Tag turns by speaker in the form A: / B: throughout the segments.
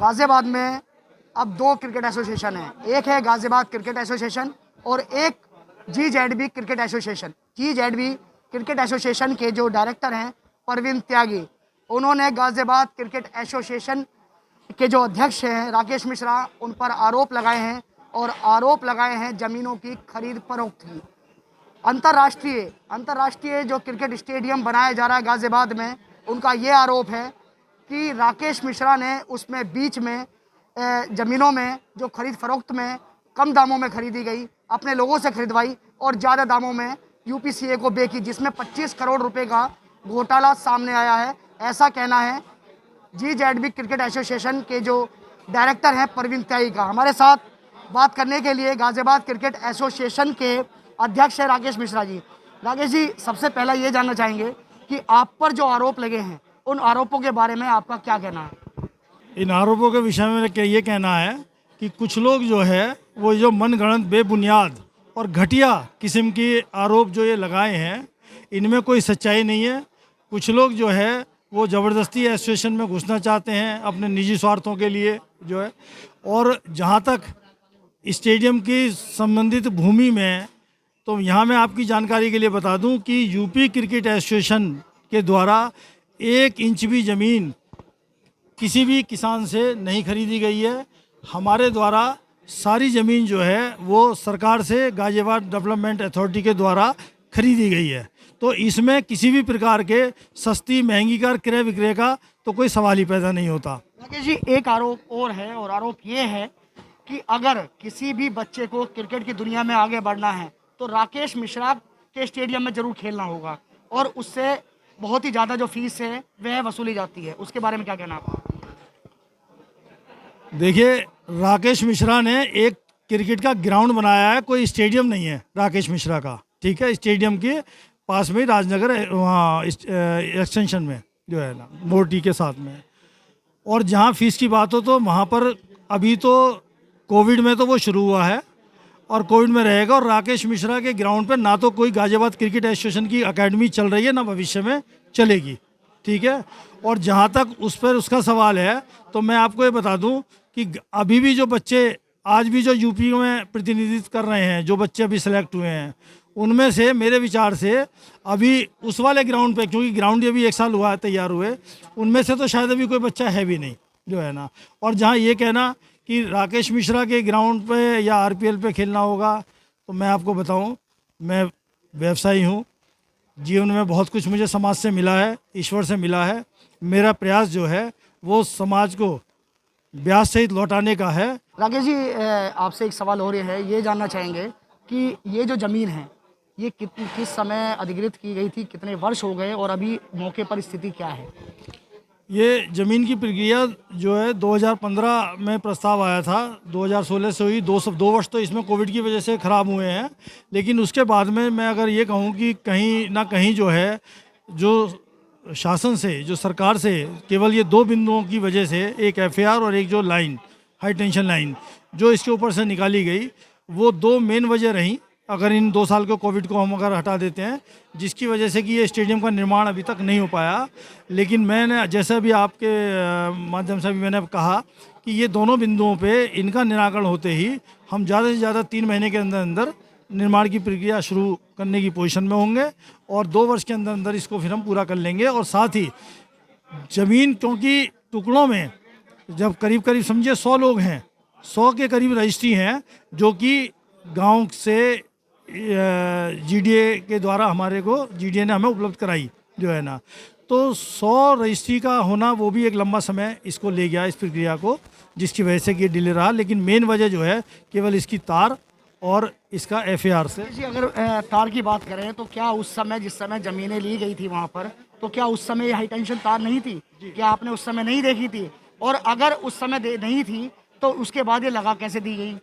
A: गाज़ियाबाद में अब दो क्रिकेट एसोसिएशन हैं, एक है गाज़ियाबाद क्रिकेट एसोसिएशन और एक GZB cricket association. GZB cricket association के जो डायरेक्टर हैं परवीन त्यागी, उन्होंने गाज़ियाबाद क्रिकेट एसोसिएशन के जो अध्यक्ष हैं राकेश मिश्रा, उन पर आरोप लगाए हैं और आरोप लगाए हैं ज़मीनों की खरीद फरोख्त की। अंतर्राष्ट्रीय जो क्रिकेट स्टेडियम बनाया जा रहा है गाज़ियाबाद में, उनका ये आरोप है कि राकेश मिश्रा ने उसमें बीच में ज़मीनों में जो खरीद फरोख्त में कम दामों में खरीदी गई, अपने लोगों से खरीदवाई और ज़्यादा दामों में UPCA को बेची, जिसमें 25 करोड़ रुपए का घोटाला सामने आया है। ऐसा कहना है GZB क्रिकेट एसोसिएशन के जो डायरेक्टर हैं परवीन त्यागी का। हमारे साथ बात करने के लिए गाज़ियाबाद क्रिकेट एसोसिएशन के अध्यक्ष है राकेश मिश्रा जी। राकेश जी, सबसे पहला ये जानना चाहेंगे कि आप पर जो आरोप लगे हैं, उन आरोपों के बारे में आपका क्या कहना है?
B: इन आरोपों के विषय में ये कहना है कि कुछ लोग जो है वो जो मनगढ़ंत बेबुनियाद और घटिया किस्म के आरोप जो ये लगाए हैं, इनमें कोई सच्चाई नहीं है। कुछ लोग जो है वो ज़बरदस्ती एसोसिएशन में घुसना चाहते हैं अपने निजी स्वार्थों के लिए जो है। और जहाँ तक स्टेडियम की संबंधित भूमि में, तो यहाँ मैं आपकी जानकारी के लिए बता दूं कि यूपी क्रिकेट एसोसिएशन के द्वारा 1 इंच भी ज़मीन किसी भी किसान से नहीं खरीदी गई है। हमारे द्वारा सारी ज़मीन जो है वो सरकार से गाज़ियाबाद डेवलपमेंट अथॉरिटी के द्वारा खरीदी गई है। तो इसमें किसी भी प्रकार के सस्ती महंगी का क्रय विक्रय का तो कोई सवाल ही पैदा नहीं होता।
A: राकेश जी, एक आरोप और है, और आरोप ये है कि अगर किसी भी बच्चे को क्रिकेट की दुनिया में आगे बढ़ना है तो राकेश मिश्रा के स्टेडियम में जरूर खेलना होगा और उससे बहुत ही ज़्यादा जो फीस है वह वसूली जाती है। उसके बारे में क्या कहना आपका?
B: देखिए, राकेश मिश्रा ने एक क्रिकेट का ग्राउंड बनाया है, कोई स्टेडियम नहीं है राकेश मिश्रा का, ठीक है। स्टेडियम के पास में राजनगर वहाँ एक्सटेंशन में जो है ना, मोटी के साथ में। और जहाँ फीस की बात हो तो वहाँ पर अभी तो कोविड में तो वो शुरू हुआ है और कोविड में रहेगा। और राकेश मिश्रा के ग्राउंड पर ना तो कोई गाज़ियाबाद क्रिकेट एसोसिएशन की अकेडमी चल रही है, ना भविष्य में चलेगी, ठीक है। और जहाँ तक उस पर उसका सवाल है, तो मैं आपको ये बता दूं कि अभी भी जो बच्चे आज भी जो यूपी में प्रतिनिधित्व कर रहे हैं, जो बच्चे अभी सेलेक्ट हुए हैं, उनमें से मेरे विचार से अभी उस वाले ग्राउंड पे, क्योंकि ग्राउंड ये भी 1 साल हुआ है तैयार हुए, उनमें से तो शायद अभी कोई बच्चा है भी नहीं जो है ना। और जहाँ ये कहना कि राकेश मिश्रा के ग्राउंड पे या RPL पे खेलना होगा, तो मैं आपको बताऊं, मैं व्यवसायी हूँ, जीवन में बहुत कुछ मुझे समाज से मिला है, ईश्वर से मिला है। मेरा प्रयास जो है वो समाज को ब्याज सहित लौटाने का है।
A: राकेश जी, आपसे एक सवाल और ये जानना चाहेंगे कि ये जो ज़मीन है ये किस समय अधिग्रहित की गई थी, कितने वर्ष हो गए और अभी मौके पर स्थिति क्या है?
B: ये ज़मीन की प्रक्रिया जो है 2015 में प्रस्ताव आया था, 2016 से हुई। 2 वर्ष तो इसमें कोविड की वजह से ख़राब हुए हैं, लेकिन उसके बाद में मैं अगर ये कहूँ कि कहीं ना कहीं जो है, जो शासन से, जो सरकार से केवल ये 2 बिंदुओं की वजह से, एक FAR और एक जो लाइन, हाई टेंशन लाइन जो इसके ऊपर से निकाली गई, वो 2 मेन वजह रहीं। अगर इन 2 साल के कोविड को हम अगर हटा देते हैं, जिसकी वजह से कि ये स्टेडियम का निर्माण अभी तक नहीं हो पाया। लेकिन मैंने जैसे अभी आपके माध्यम से भी मैंने कहा कि ये दोनों बिंदुओं पे इनका निराकरण होते ही हम ज़्यादा से ज़्यादा 3 महीने के अंदर अंदर निर्माण की प्रक्रिया शुरू करने की पोजीशन में होंगे और 2 वर्ष के अंदर अंदर इसको फिर हम पूरा कर लेंगे। और साथ ही ज़मीन, क्योंकि टुकड़ों में जब करीब करीब समझिए 100 लोग हैं, 100 के करीब रजिस्ट्री हैं, जो कि गांव से GDA के द्वारा हमारे को, GDA ने हमें उपलब्ध कराई जो है ना। तो 100 रजिस्ट्री का होना वो भी एक लंबा समय इसको ले गया, इस प्रक्रिया को, जिसकी वजह से कि डिले रहा। लेकिन मेन वजह जो है केवल इसकी तार और इसका FAR से।
A: जी, अगर तार की बात करें तो क्या उस समय, जिस समय ज़मीनें ली गई थी वहाँ पर, तो क्या उस समय हाई टेंशन तार नहीं थी? क्या आपने उस समय नहीं देखी थी? और अगर उस समय नहीं थी तो उसके बाद ये लगा कैसे दी गई?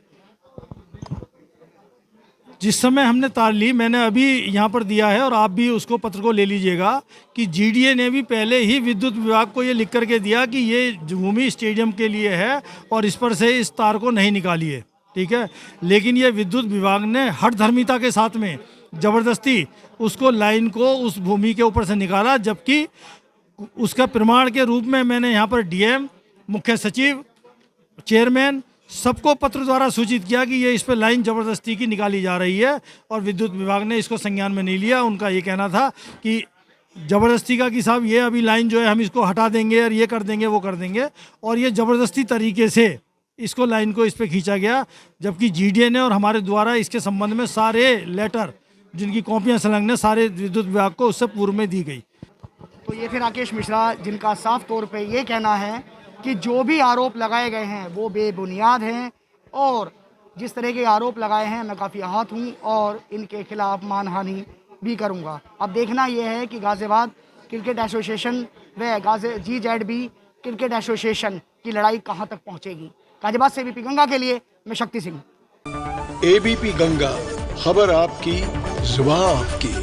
B: जिस समय हमने तार ली, मैंने अभी यहाँ पर दिया है और आप भी उसको पत्र को ले लीजिएगा कि GDA ने भी पहले ही विद्युत विभाग को ये लिख करके दिया कि ये भूमि स्टेडियम के लिए है और इस पर से इस तार को नहीं निकालिए, ठीक है। लेकिन ये विद्युत विभाग ने हठधर्मिता के साथ में ज़बरदस्ती उसको, लाइन को उस भूमि के ऊपर से निकाला, जबकि उसका प्रमाण के रूप में मैंने यहाँ पर DM, मुख्य सचिव चेयरमैन सबको पत्र द्वारा सूचित किया कि ये इस पर लाइन ज़बरदस्ती की निकाली जा रही है और विद्युत विभाग ने इसको संज्ञान में नहीं लिया। उनका ये कहना था कि ज़बरदस्ती का कि साहब ये अभी लाइन जो है हम इसको हटा देंगे और ये कर देंगे वो कर देंगे, और ये ज़बरदस्ती तरीके से इसको लाइन को इस पर खींचा गया, जबकि जीडीए ने और हमारे द्वारा इसके संबंध में सारे लेटर जिनकी कॉपियाँ संलग्न है सारे विद्युत विभाग को उससे पूर्व में दी गई।
A: तो ये थे राकेश मिश्रा, जिनका साफ तौर पे ये कहना है कि जो भी आरोप लगाए गए हैं वो बेबुनियाद हैं, और जिस तरह के आरोप लगाए हैं मैं काफ़ी आहत हूँ और इनके खिलाफ मानहानि भी करूँगा। अब देखना ये है कि गाज़ियाबाद क्रिकेट एसोसिएशन व GZB क्रिकेट एसोसिएशन की लड़ाई कहाँ तक पहुँचेगी। गाज़ियाबाद से ABP गंगा के लिए मैं शक्ति सिंह।
C: ABP गंगा, खबर आपकी, जुबान आपकी।